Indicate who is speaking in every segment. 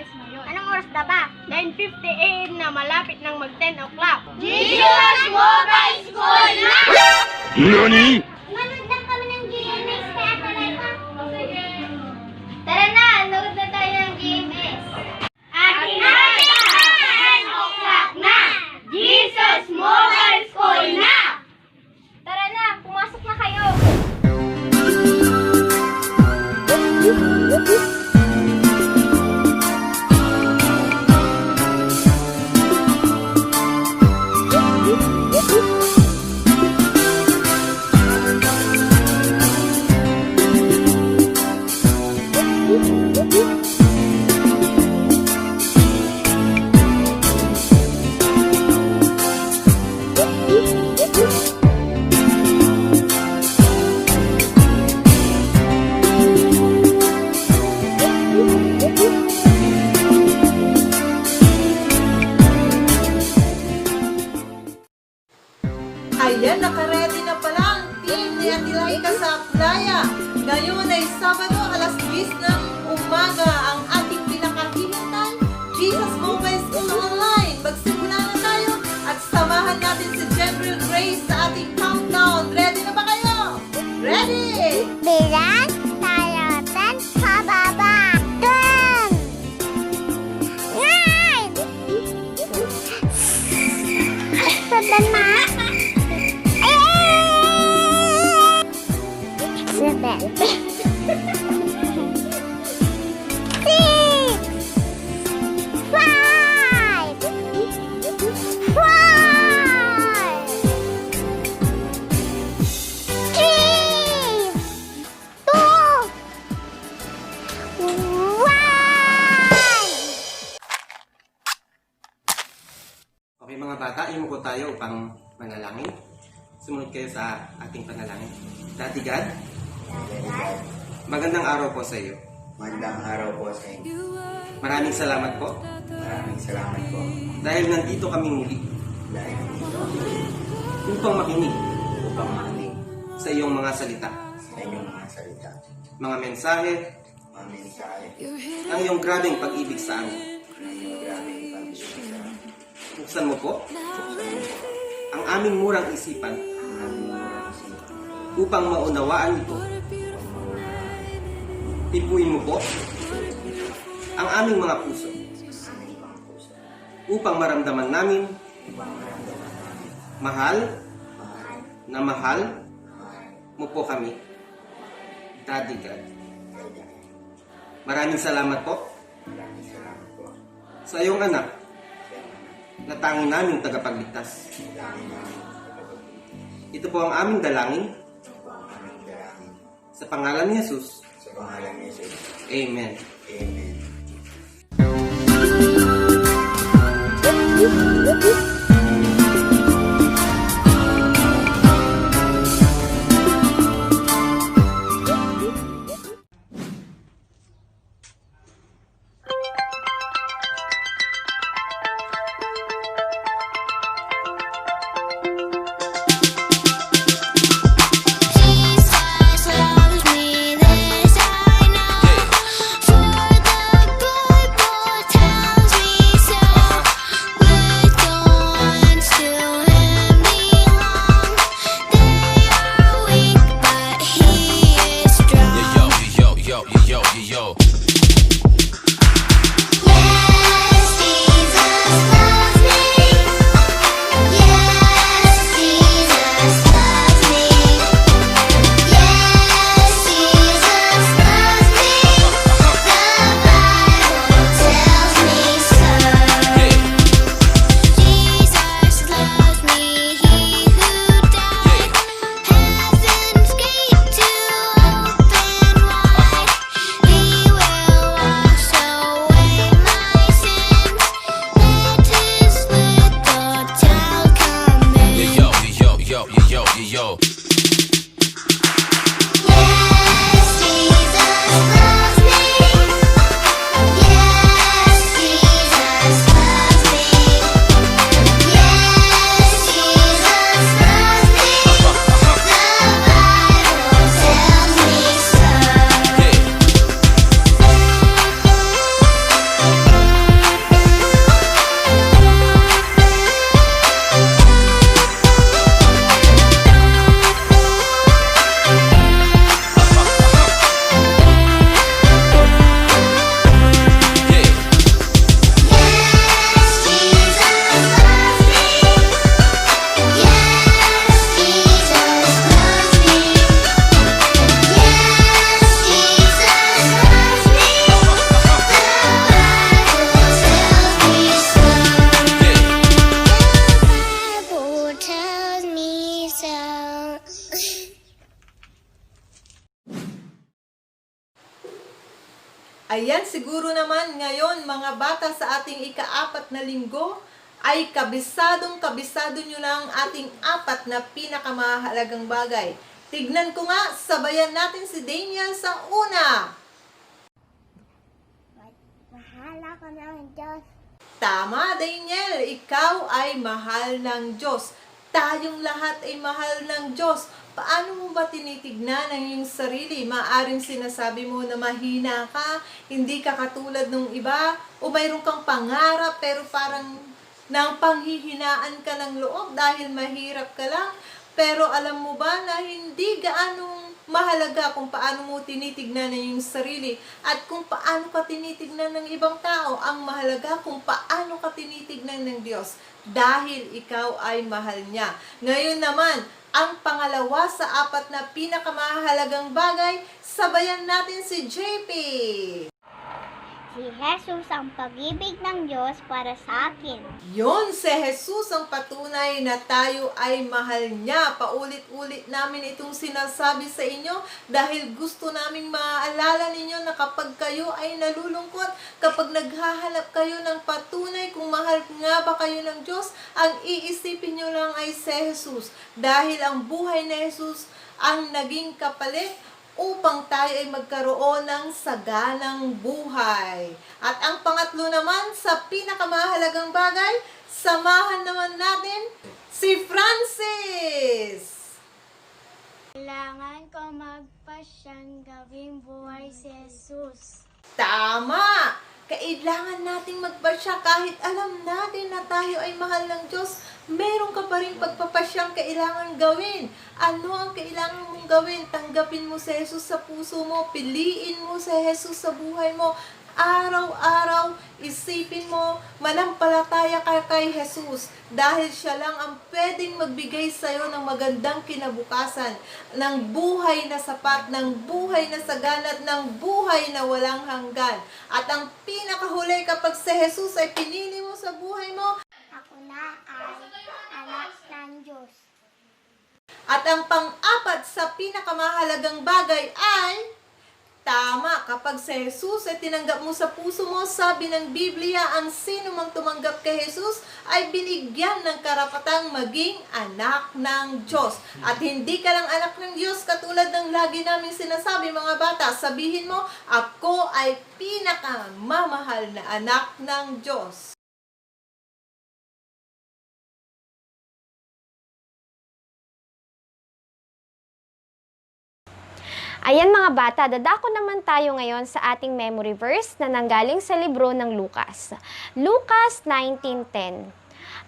Speaker 1: oras ngayon.
Speaker 2: Anong oras na ba?
Speaker 1: 9:50 AM na malapit ng mag 10 o'clock.
Speaker 2: Jesus Mobile School na!
Speaker 3: NANI?!
Speaker 2: Manood lang kami ng GMS kaya tuloy pa. Tara na, load na tayo ng GMS. Ating handa! 10 o'clock na! Jesus Mobile School na! Tara na, pumasok na kayo.
Speaker 4: Ayan, nakaredy na pala ang team ni Ate Laika sa playa. Ngayon ay Sabado, alas 10 ng umaga, ang ating pinakahihintay, Jesus Mobile School Online. Magsimula na tayo at samahan natin si General Grace sa ating countdown. Ready na ba kayo? Ready!
Speaker 2: Bilang, tayotan, pababa. 10, 9, 7 ma. 7, 6, 5, 4, 3, 2, 1.
Speaker 5: Okay mga bata, imuko tayo upang manalangin. Sumunod kayo sa ating panalangin. Daddy God, magandang araw po sa iyo.
Speaker 6: Magandang araw po sa inyo.
Speaker 5: Maraming salamat po
Speaker 6: Maraming salamat po
Speaker 5: dahil nandito kami muli
Speaker 6: dahil dito
Speaker 5: upang makinig
Speaker 6: upang makinig
Speaker 5: sa iyong mga salita,
Speaker 6: sa inyong mga salita,
Speaker 5: mga mensahe
Speaker 6: mga mensahe
Speaker 5: ng iyong grabeng pag-ibig sa amin.
Speaker 6: ng iyong grabing pag-ibig sa amin.
Speaker 5: Buksan mo po ang aming murang isipan
Speaker 6: Ang aming mga isipan,
Speaker 5: upang maunawaan ito. Tipuin mo po ang aming mga puso
Speaker 6: aming mga puso,
Speaker 5: upang maramdaman namin
Speaker 6: upang maramdaman namin
Speaker 5: mahal
Speaker 6: mahal,
Speaker 5: na mahal
Speaker 6: mahal,
Speaker 5: mo po kami. Daddy God,
Speaker 6: kaya
Speaker 5: maraming salamat po
Speaker 6: maraming salamat po
Speaker 5: sa iyong anak
Speaker 6: sa mga
Speaker 5: na tanging naming tagapagligtas.
Speaker 6: dami namin kapatid.
Speaker 5: Ito po ang aming dalangin
Speaker 6: Ito po ang aming dalangin
Speaker 5: sa pangalan ni Jesus.
Speaker 6: sa pangalan ni Jesus.
Speaker 5: Amen.
Speaker 6: Amen.
Speaker 7: Jesus loves me, this I know. For the Bible tells me so. Little ones to Him belong. They are weak, but He is strong.
Speaker 3: Yo.
Speaker 7: Yes, Jesus loves me. Yes, Jesus loves me. Yes, Jesus loves me. The Bible tells me so. Jesus loves me, He who died. Heaven's gate to open wide. He will
Speaker 4: Ayan, siguro naman ngayon mga bata sa ating ika-4 na linggo ay kabisado nyo na ang ating 4 na pinakamahalagang bagay. Tignan ko nga, sabayan natin si Daniel sa una.
Speaker 2: Mahal ako ng Diyos.
Speaker 4: Tama, Daniel, ikaw ay mahal ng Diyos. Tayong lahat ay mahal ng Diyos. Paano mo ba tinitignan ang iyong sarili? Maaring sinasabi mo na mahina ka, hindi ka katulad ng iba, o mayroon kang pangarap pero parang nang panghihinaan ka ng loob dahil mahirap ka lang. Pero alam mo ba na hindi gaanong mahalaga kung paano mo tinitignan ang iyong sarili at kung paano ka tinitignan ng ibang tao. Ang mahalaga kung paano ka tinitignan ng Diyos dahil ikaw ay mahal niya. Ngayon naman, ang pangalawa sa 4 na pinakamahalagang bagay, sabayan natin si JP.
Speaker 2: Si Jesus ang pag-ibig ng Diyos para sa akin.
Speaker 4: Yon, si Jesus ang patunay na tayo ay mahal niya. Paulit-ulit namin itong sinasabi sa inyo dahil gusto naming maaalala ninyo na kapag kayo ay nalulungkot, kapag naghahanap kayo ng patunay kung mahal nga ba kayo ng Diyos, ang iisipin nyo lang ay si Jesus. Dahil ang buhay ni Jesus ang naging kapalit upang tayo ay magkaroon ng saganang buhay. At ang pangatlo naman sa pinakamahalagang bagay, samahan naman natin si Francis.
Speaker 2: Kailangan ko magpasyang gawing buhay si Jesus.
Speaker 4: Tama! Kailangan nating magpasya kahit alam natin na tayo ay mahal ng Diyos. Meron ka pa rin pagpapasyang kailangan gawin. Ano ang kailangan mong gawin? Tanggapin mo si Jesus sa puso mo. Piliin mo si Jesus sa buhay mo. Araw-araw, isipin mo, manampalataya ka kay Jesus dahil siya lang ang pwedeng magbigay sa'yo ng magandang kinabukasan, ng buhay na sapat, ng buhay na sagana, at ng buhay na walang hanggan. At ang pinakahuli kapag si Jesus ay pinili mo sa buhay mo,
Speaker 2: Ako na ay anak ng Diyos.
Speaker 4: at ang pang-4 sa pinakamahalagang bagay ay tama, kapag si Jesus ay tinanggap mo sa puso mo, sabi ng Biblia, ang sino mang tumanggap kay Jesus ay binigyan ng karapatang maging anak ng Diyos. At hindi ka lang anak ng Diyos, katulad ng lagi namin sinasabi mga bata, sabihin mo, ako ay pinakamamahal na anak ng Diyos.
Speaker 8: Ayan mga bata, dadako naman tayo ngayon sa ating memory verse na nanggaling sa libro ng Lucas. Lucas 19:10.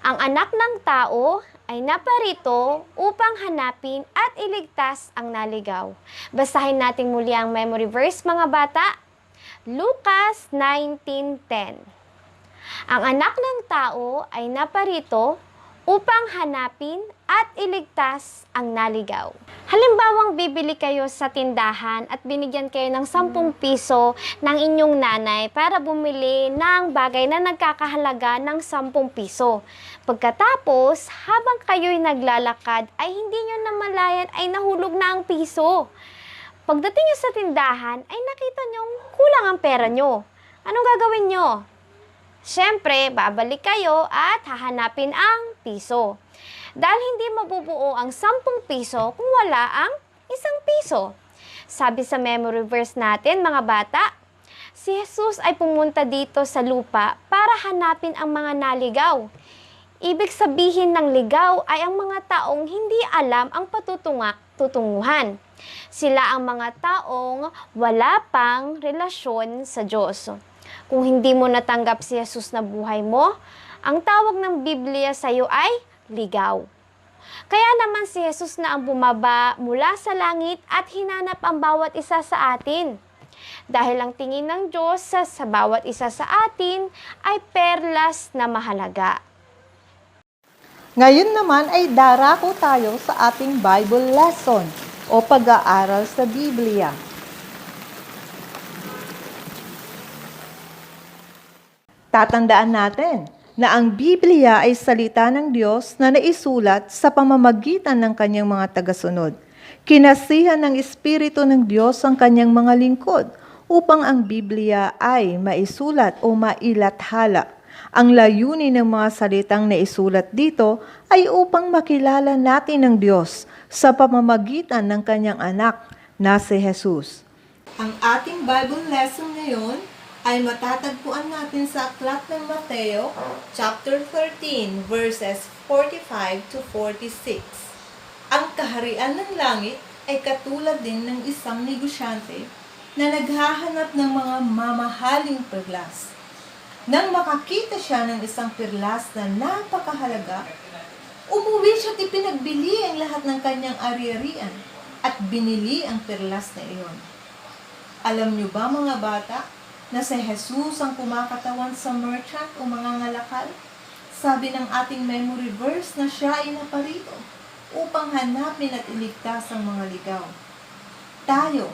Speaker 8: Ang anak ng tao ay naparito upang hanapin at iligtas ang naligaw. Basahin natin muli ang memory verse mga bata. Lucas 19:10. Ang anak ng tao ay naparito upang hanapin at iligtas ang naligaw. Halimbawang bibili kayo sa tindahan at binigyan kayo ng 10 piso ng inyong nanay para bumili ng bagay na nagkakahalaga ng 10 piso. Pagkatapos, habang kayo'y naglalakad ay hindi nyo namalayan ay nahulog na ang piso. Pagdating nyo sa tindahan ay nakita nyo kulang ang pera nyo. Anong gagawin nyo? Siyempre, babalik kayo at hahanapin ang piso. Dahil hindi mabubuo ang 10 piso kung wala ang 1 piso. Sabi sa memory verse natin, mga bata, si Jesus ay pumunta dito sa lupa para hanapin ang mga naligaw. Ibig sabihin ng ligaw ay ang mga taong hindi alam ang patutunguhan. Sila ang mga taong wala pang relasyon sa Diyos. Kung hindi mo natanggap si Jesus na buhay mo, ang tawag ng Biblia sa iyo ay ligaw. Kaya naman si Jesus na ang bumaba mula sa langit at hinanap ang bawat isa sa atin. Dahil ang tingin ng Diyos sa bawat isa sa atin ay perlas na mahalaga.
Speaker 4: Ngayon naman ay darako tayo sa ating Bible lesson o pag-aaral sa Biblia. Tatandaan natin na ang Biblia ay salita ng Diyos na naisulat sa pamamagitan ng kanyang mga tagasunod. Kinasihan ng Espiritu ng Diyos ang kanyang mga lingkod upang ang Biblia ay maisulat o mailathala. Ang layunin ng mga salitang naisulat dito ay upang makilala natin ang Diyos sa pamamagitan ng kanyang anak na si Jesus. Ang ating Bible lesson ngayon ay matatagpuan natin sa Aklat ng Mateo, chapter 13, verses 45 to 46. Ang kaharian ng langit ay katulad din ng isang negosyante na naghahanap ng mga mamahaling perlas. Nang makakita siya ng isang perlas na napakahalaga, umuwi siya at ipinagbili ang lahat ng kanyang ari-arian at binili ang perlas na iyon. Alam niyo ba mga bata, na si Jesus ang kumakatawan sa merchant o mga ngalakal? Sabi ng ating memory verse na siya ay naparito upang hanapin at iligtas ang mga ligaw. Tayo,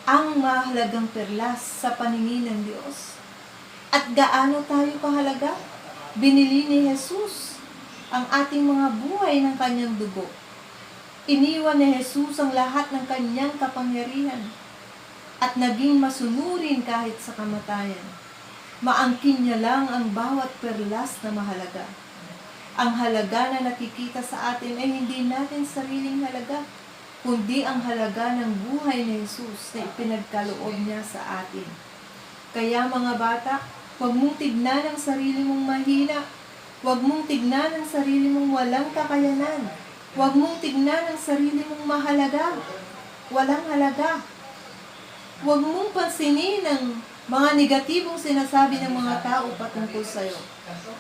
Speaker 4: ang mahalagang perlas sa paningin ng Diyos. At gaano tayo kahalaga? Binili ni Jesus ang ating mga buhay ng kanyang dugo. Iniwan ni Jesus ang lahat ng kanyang kapangyarihan at naging masunurin kahit sa kamatayan. Maangkin niya lang ang bawat perlas na mahalaga. Ang halaga na nakikita sa atin ay hindi natin sariling halaga, kundi ang halaga ng buhay ni Jesus na ipinagkaloob niya sa atin. Kaya mga bata, huwag mong tignan ang sarili mong mahina. Huwag mong tignan ang sarili mong walang kakayanan. Huwag mong tignan ang sarili mong mahalaga. Walang halaga. Huwag mong pansinin ang mga negatibong sinasabi ng mga tao patungkol sa iyo.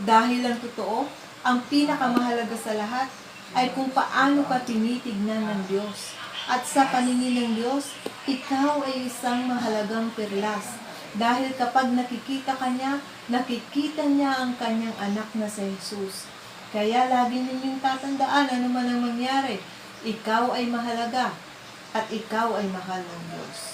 Speaker 4: Dahil ang totoo, ang pinakamahalaga sa lahat ay kung paano ka tinitignan ng Diyos. At sa paningin ng Diyos, ikaw ay isang mahalagang perlas. Dahil kapag nakikita ka niya, nakikita niya ang kanyang anak na si Jesus. Kaya lagi ninyong tatandaan ano man ang mangyari, ikaw ay mahalaga at ikaw ay mahal ng Diyos.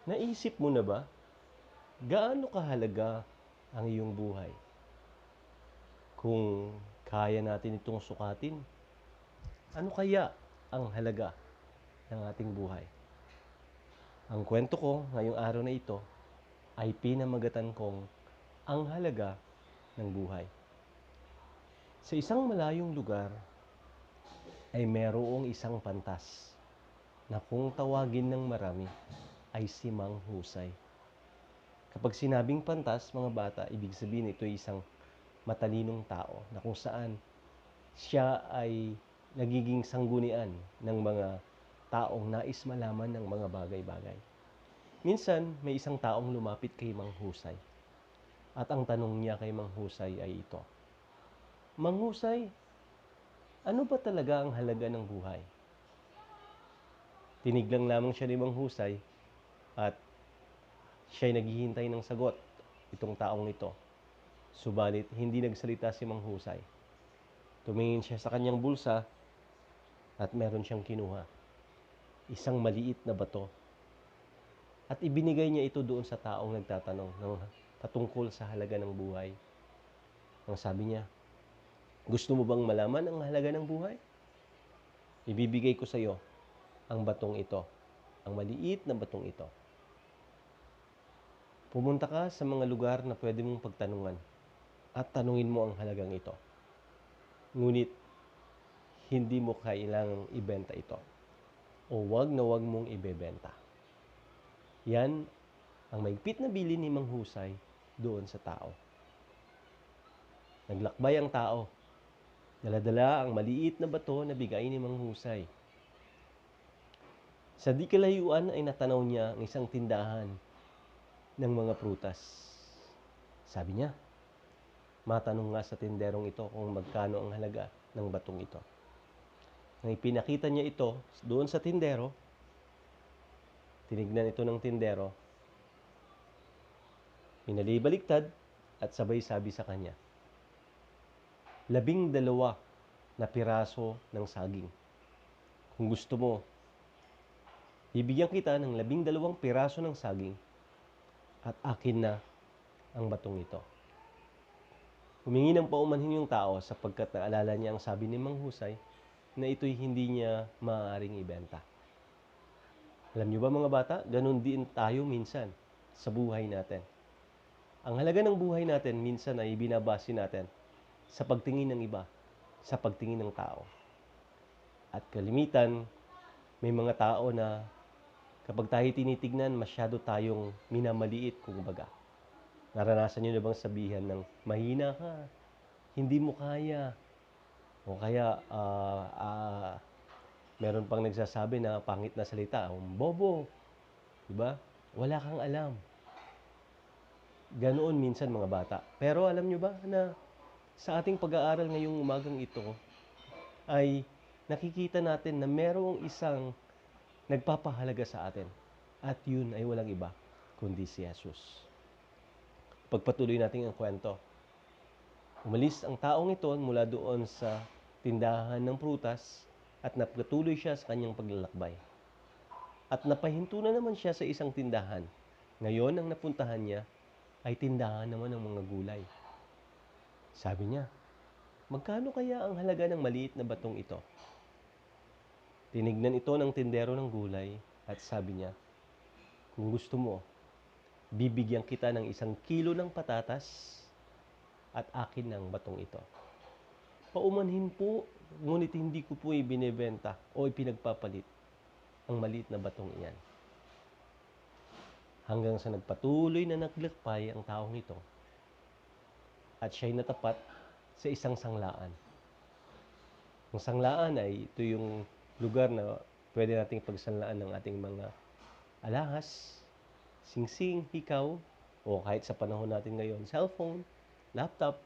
Speaker 9: Naisip mo na ba? Gaano kahalaga ang iyong buhay? Kung kaya natin itong sukatin, ano kaya ang halaga ng ating buhay? Ang kwento ko ngayong araw na ito ay pinamagatan kong ang halaga ng buhay. Sa isang malayong lugar ay merong isang pantas na kung tawagin ng marami ay si Mang Husay. Kapag sinabing pantas, mga bata, ibig sabihin ito ay isang matalinong tao na kung saan siya ay nagiging sanggunian ng mga taong nais malaman ng mga bagay-bagay. Minsan, may isang taong lumapit kay Mang Husay. At ang tanong niya kay Mang Husay ay ito, Mang Husay, ano ba talaga ang halaga ng buhay? Tiniglang lamang siya ni Mang Husay at siya'y naghihintay ng sagot, itong taong ito. Subalit, hindi nagsalita si Mang Husay. Tumingin siya sa kanyang bulsa at meron siyang kinuha. Isang maliit na bato. At ibinigay niya ito doon sa taong nagtatanong ng patungkol sa halaga ng buhay. Ang sabi niya, gusto mo bang malaman ang halaga ng buhay? Ibibigay ko sa iyo ang batong ito, ang maliit na batong ito. Pumunta ka sa mga lugar na pwede mong pagtanungan at tanungin mo ang halagang ito. Ngunit, hindi mo kailangang ibenta ito o wag na wag mong ibebenta. Yan ang maigpit na bilin ni Mang Husay doon sa tao. Naglakbay ang tao. Dala-dala ang maliit na bato na bigay ni Mang Husay. Sa di kalayuan ay natanaw niya ang isang tindahan ng mga prutas. Sabi niya, matanong nga sa tinderong ito kung magkano ang halaga ng batong ito. Nang ipinakita niya ito doon sa tindero, tinignan ito ng tindero, pinalibaliktad at sabay sabi sa kanya, 12 na piraso ng saging. Kung gusto mo, bibigyan kita ng 12 piraso ng saging at akin na ang batong ito. Humingi ng paumanhin yung tao sapagkat naalala niya ang sabi ni Mang Husay na ito'y hindi niya maaaring ibenta. Alam niyo ba mga bata, ganun din tayo minsan sa buhay natin. Ang halaga ng buhay natin minsan ay binabase natin sa pagtingin ng iba, sa pagtingin ng tao. At kalimitan, may mga tao na kapag tayo tinitignan, masyado tayong minamaliit kumbaga. Naranasan niyo na bang sabihan ng mahina ka, hindi mo kaya, o kaya meron pang nagsasabi na pangit na salita, bobo, diba? Wala kang alam. Ganoon minsan mga bata. Pero alam nyo ba na sa ating pag-aaral ngayong umagang ito ay nakikita natin na merong isang nagpapahalaga sa atin. At yun ay walang iba kundi si Jesus. Pagpatuloy natin ang kwento. Umalis ang taong ito mula doon sa tindahan ng prutas at napatuloy siya sa kanyang paglalakbay. At napahinto na naman siya sa isang tindahan. Ngayon, ang napuntahan niya ay tindahan naman ng mga gulay. Sabi niya, magkano kaya ang halaga ng maliit na batong ito? Tinignan ito ng tindero ng gulay at sabi niya, kung gusto mo, bibigyan kita ng 1 kilo ng patatas at akin ng batong ito. Paumanhin po, ngunit hindi ko po ibinebenta o ipinagpapalit ang maliit na batong iyan. Hanggang sa nagpatuloy na naglakbay ang taong ito at siya'y natapat sa isang sanglaan. Ang sanglaan ay ito yung lugar na pwede nating pagsanlaan ng ating mga alahas, singsing, hikaw, o kahit sa panahon natin ngayon, cellphone, laptop.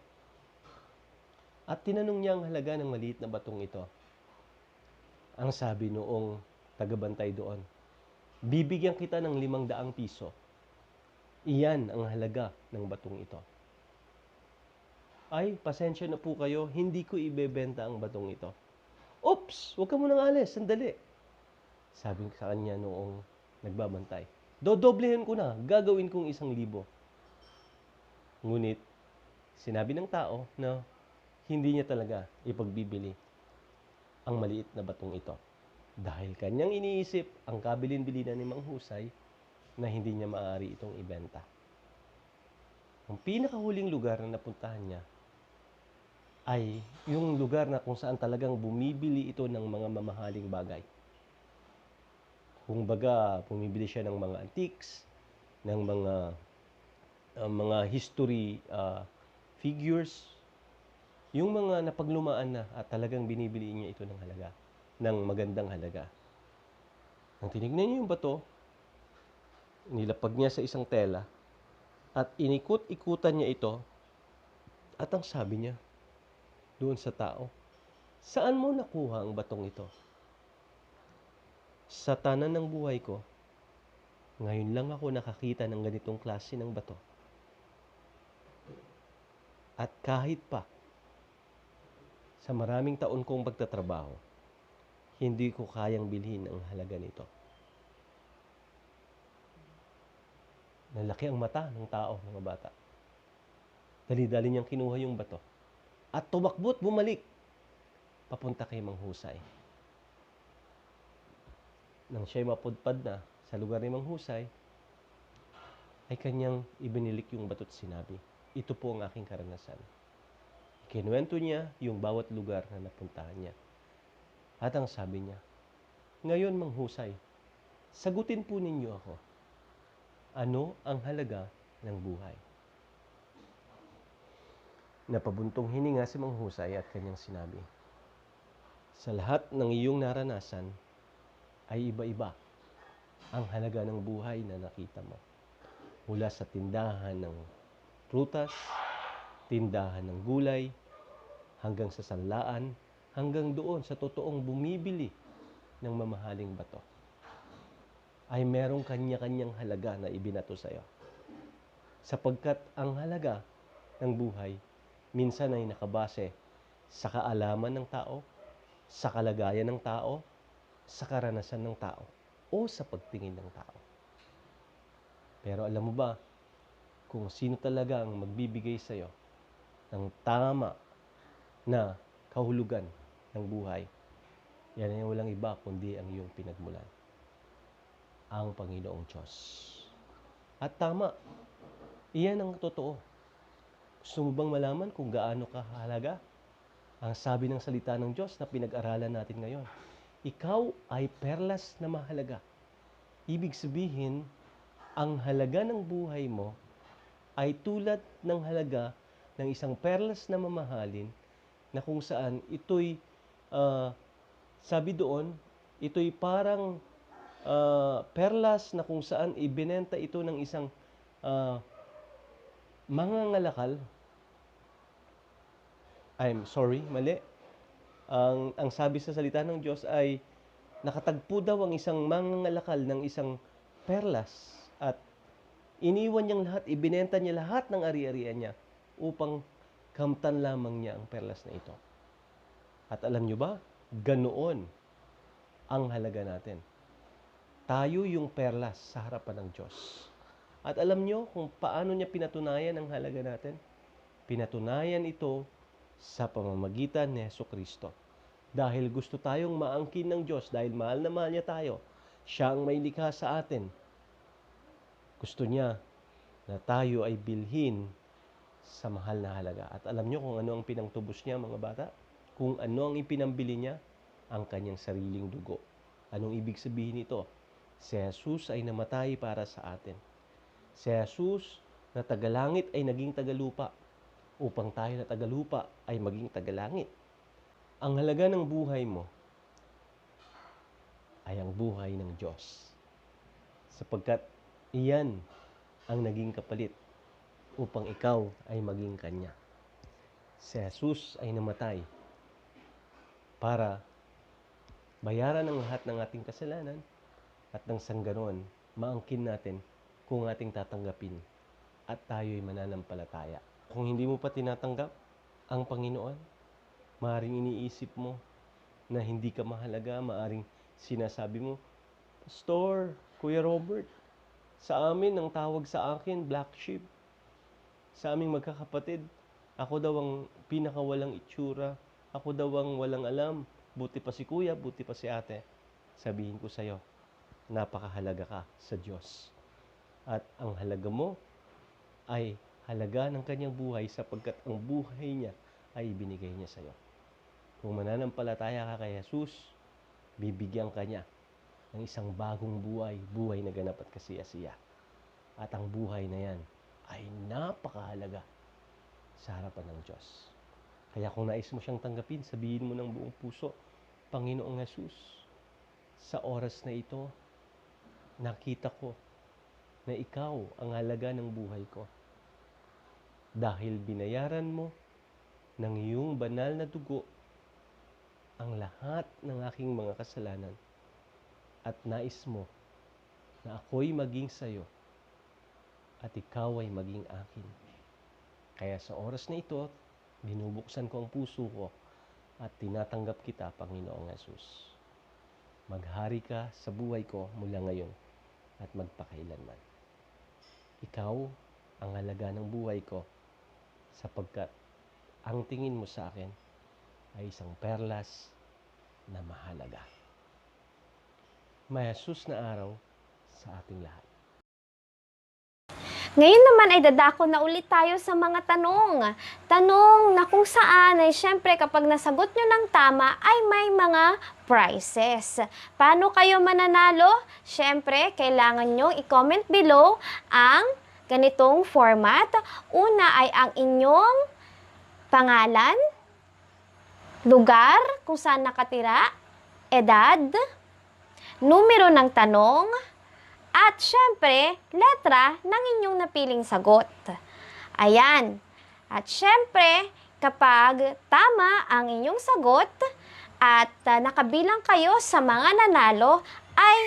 Speaker 9: At tinanong niya ang halaga ng maliit na batong ito. Ang sabi noong tagabantay doon, bibigyan kita ng 500 piso. Iyan ang halaga ng batong ito. Ay, pasensya na po kayo, hindi ko ibebenta ang batong ito. Oops, huwag ka munang alis, sandali. Sabi sa kanya noong nagbabantay, dodoblehin ko na, gagawin kong 1,000. Ngunit, sinabi ng tao na hindi niya talaga ipagbibili ang maliit na batong ito. Dahil kanyang iniisip ang kabilin-bilinan ni Mang Husay na hindi niya maaari itong ibenta. Ang pinakahuling lugar na napuntahan niya ay yung lugar na kung saan talagang bumibili ito ng mga mamahaling bagay. Kung baga, bumibili siya ng mga antiques, ng mga history figures, yung mga napaglumaan na at talagang binibili niya ito ng halaga, ng magandang halaga. Nang tinignan niya yung bato, nilapag niya sa isang tela at inikot-ikutan niya ito at ang sabi niya doon sa tao, saan mo nakuha ang batong ito? Sa tanan ng buhay ko, ngayon lang ako nakakita ng ganitong klase ng bato. At kahit pa sa maraming taon kong pagtatrabaho, hindi ko kayang bilhin ang halaga nito. Nalaki ang mata ng tao, mga bata. Dali-dali niyang kinuha yung bato. At tumakbo't bumalik papunta kay Mang Husay. Nang siya'y mapudpad na sa lugar ni Mang Husay, ay kanyang ibinilik yung bato't sinabi, ito po ang aking karanasan. Kinuwento niya yung bawat lugar na napuntahan niya. At ang sabi niya, ngayon Mang Husay, sagutin po ninyo ako. Ano ang halaga ng buhay? Napabuntong hininga si Mang Husay at kanyang sinabi, sa lahat ng iyong naranasan ay iba-iba ang halaga ng buhay na nakita mo. Mula sa tindahan ng prutas, tindahan ng gulay, hanggang sa sanlaan, hanggang doon sa totoong bumibili ng mamahaling bato, ay merong kanya-kanyang halaga na ibinato sa iyo. Sapagkat ang halaga ng buhay, minsan ay nakabase sa kaalaman ng tao, sa kalagayan ng tao, sa karanasan ng tao, o sa pagtingin ng tao. Pero alam mo ba, kung sino talaga ang magbibigay sa iyo ng tama na kahulugan ng buhay, yan ay walang iba kundi ang iyong pinagmulan, ang Panginoong Diyos. At tama, iyan ang totoo. Gusto mo bang malaman kung gaano kahalaga ang sabi ng salita ng Diyos na pinag-aralan natin ngayon? Ikaw ay perlas na mahalaga. Ibig sabihin, ang halaga ng buhay mo ay tulad ng halaga ng isang perlas na mamahalin na kung saan ito'y, sabi doon, ito'y parang perlas na kung saan ibinenta ito ng isang mangangalakal. Mali. Ang sabi sa salita ng Diyos ay nakatagpo daw ang isang mangangalakal ng isang perlas at iniwan niyang lahat, ibinenta niya lahat ng ari-arian niya upang kamtan lamang niya ang perlas na ito. At alam niyo ba, ganoon ang halaga natin. Tayo yung perlas sa harapan ng Diyos. At alam niyo kung paano niya pinatunayan ang halaga natin? Pinatunayan ito sa pamamagitan ni Jesucristo. Dahil gusto tayong maangkin ng Diyos, dahil mahal na mahal niya tayo, siya ang may likha sa atin. Gusto niya na tayo ay bilhin sa mahal na halaga. At alam niyo kung ano ang pinangtubos niya, mga bata? Kung ano ang ipinambili niya? Ang kanyang sariling dugo. Anong ibig sabihin nito? Si Jesus ay namatay para sa atin. Si Jesus na tagalangit ay naging tagalupa upang tayo na tagalupa ay maging tagalangit. Ang halaga ng buhay mo ay ang buhay ng Diyos. Sapagkat iyan ang naging kapalit upang ikaw ay maging Kanya. Si Jesus ay namatay para bayaran ang lahat ng ating kasalanan at nang sangganon, maangkin natin kung ating tatanggapin at tayo'y mananampalataya. Kung hindi mo pa tinatanggap ang Panginoon, maaring iniisip mo na hindi ka mahalaga, maaring sinasabi mo, Pastor, Kuya Robert, sa amin ang tawag sa akin, black sheep. Sa aming magkakapatid, ako daw ang pinakawalang itsura, ako daw ang walang alam, buti pa si Kuya, buti pa si Ate. Sabihin ko sa'yo, napakahalaga ka sa Diyos. At ang halaga mo ay halaga ng kanyang buhay sapagkat ang buhay niya ay ibinigay niya sa iyo. Kung mananampalataya ka kay Jesus, bibigyan ka niya ng isang bagong buhay, buhay na ganap at kasiyasiya. At ang buhay na yan ay napakahalaga sa harapan ng Diyos. Kaya kung nais mo siyang tanggapin, sabihin mo ng buong puso, Panginoong Jesus, sa oras na ito, nakita ko na ikaw ang halaga ng buhay ko. Dahil binayaran mo ng iyong banal na dugo ang lahat ng aking mga kasalanan at nais mo na ako'y maging sayo at ikaw ay maging akin. Kaya sa oras na ito, binubuksan ko ang puso ko at tinatanggap kita, Panginoong Yesus. Maghari ka sa buhay ko mula ngayon at magpakailanman. Ikaw ang halaga ng buhay ko sapagkat ang tingin mo sa akin ay isang perlas na mahalaga. May Jesus na araw sa ating lahat.
Speaker 8: Ngayon naman ay dadako na ulit tayo sa mga tanong. Tanong na kung saan ay syempre kapag nasagot nyo ng tama ay may mga prizes. Paano kayo mananalo? Syempre, kailangan nyo i-comment below ang ganitong format. Una ay ang inyong pangalan, lugar kung saan nakatira, edad, numero ng tanong, at syempre, letra ng inyong napiling sagot. Ayan. At syempre, kapag tama ang inyong sagot at nakabilang kayo sa mga nanalo, ay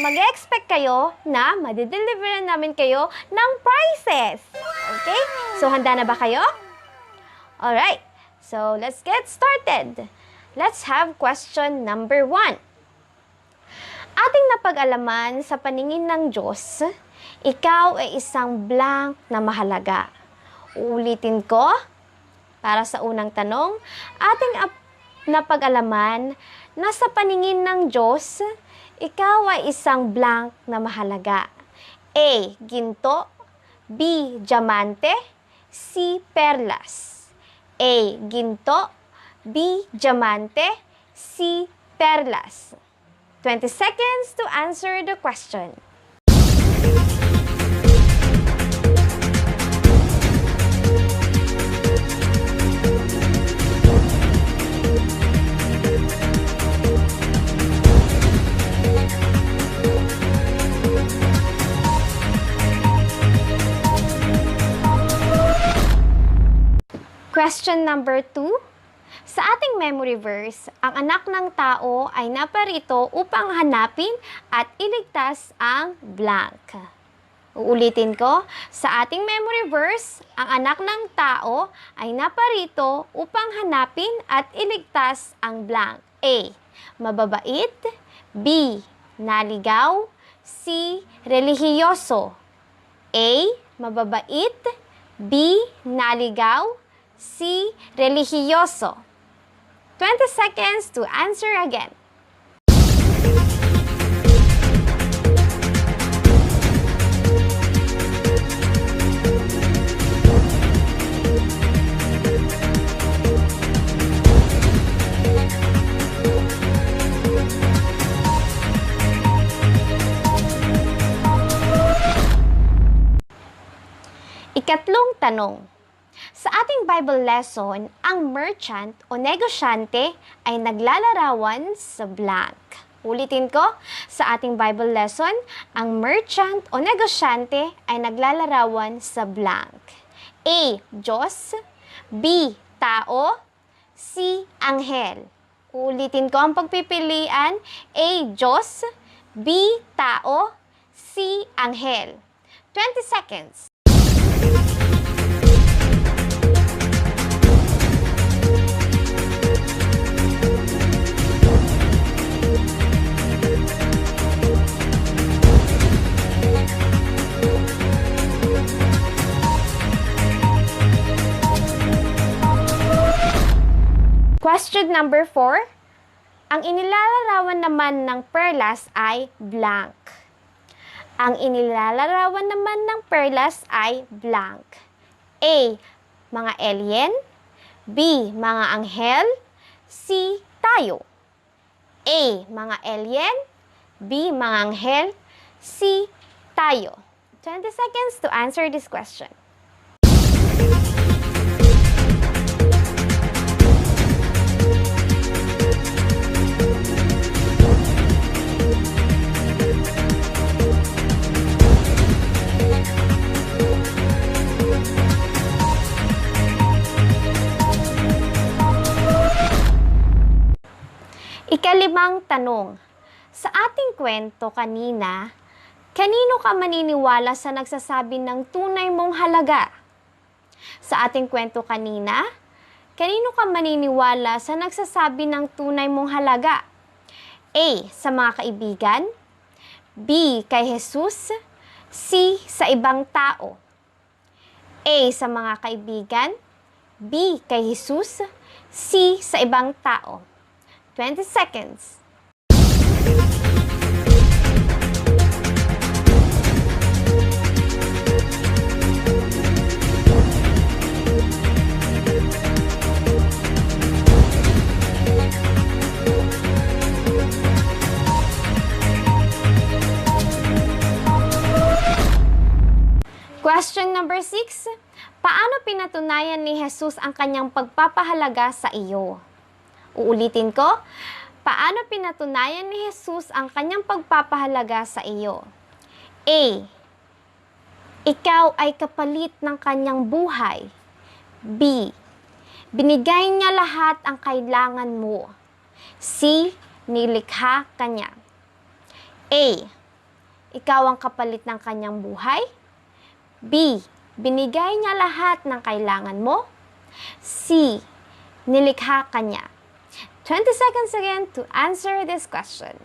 Speaker 8: mag-expect kayo na madideliveran namin kayo ng prizes. Okay? So, handa na ba kayo? Alright. So, let's get started. Let's have question number 1. Ating napag-alaman sa paningin ng Diyos, ikaw ay isang blank na mahalaga. Uulitin ko, Para sa unang tanong, ating napag-alaman na sa paningin ng Diyos, ikaw ay isang blank na mahalaga. A. Ginto. B. Diamante. C. Perlas. A. Ginto. B. Diamante. C. Perlas. 20 seconds to answer the question. Question number 2. Sa ating memory verse, ang anak ng tao ay naparito upang hanapin at iligtas ang blank. Uulitin ko, sa ating memory verse, ang anak ng tao ay naparito upang hanapin at iligtas ang blank. A. Mababait. B. Naligaw. C. Relihiyoso. A. Mababait. B. Naligaw. C. Relihiyoso. 20 seconds to answer again. Ikatlong tanong. Sa ating Bible lesson, ang merchant o negosyante ay naglalarawan sa blank. Ulitin ko, sa ating Bible lesson, ang merchant o negosyante ay naglalarawan sa blank. A. Diyos. B. Tao. C. Anghel. Ulitin ko ang pagpipilian. A. Diyos. B. Tao. C. Anghel. 20 seconds. Question number 4. Ang inilalarawan naman ng perlas ay blank. Ang inilalarawan naman ng perlas ay blank. A. Mga alien. B. Mga anghel. C. Tayo. A. Mga alien. B. Mga anghel. C. Tayo. 20 seconds to answer this question. Ikalimang tanong. Sa ating kwento kanina, kanino ka maniniwala sa nagsasabi ng tunay mong halaga? Sa ating kwento kanina, kanino ka maniniwala sa nagsasabi ng tunay mong halaga? A. Sa mga kaibigan. B. Kay Jesus. C. Sa ibang tao. A. Sa mga kaibigan. B. Kay Jesus. C. Sa ibang tao. 20 seconds. Question number 6. Paano pinatunayan ni Jesus ang kanyang pagpapahalaga sa iyo? Uulitin ko, paano pinatunayan ni Jesus ang kanyang pagpapahalaga sa iyo? A. Ikaw ay kapalit ng kanyang buhay. B. Binigay niya lahat ang kailangan mo. C. Nilikha ka niya. A. Ikaw ang kapalit ng kanyang buhay. B. Binigay niya lahat ng kailangan mo. C. Nilikha ka niya. 20 seconds again to answer this question.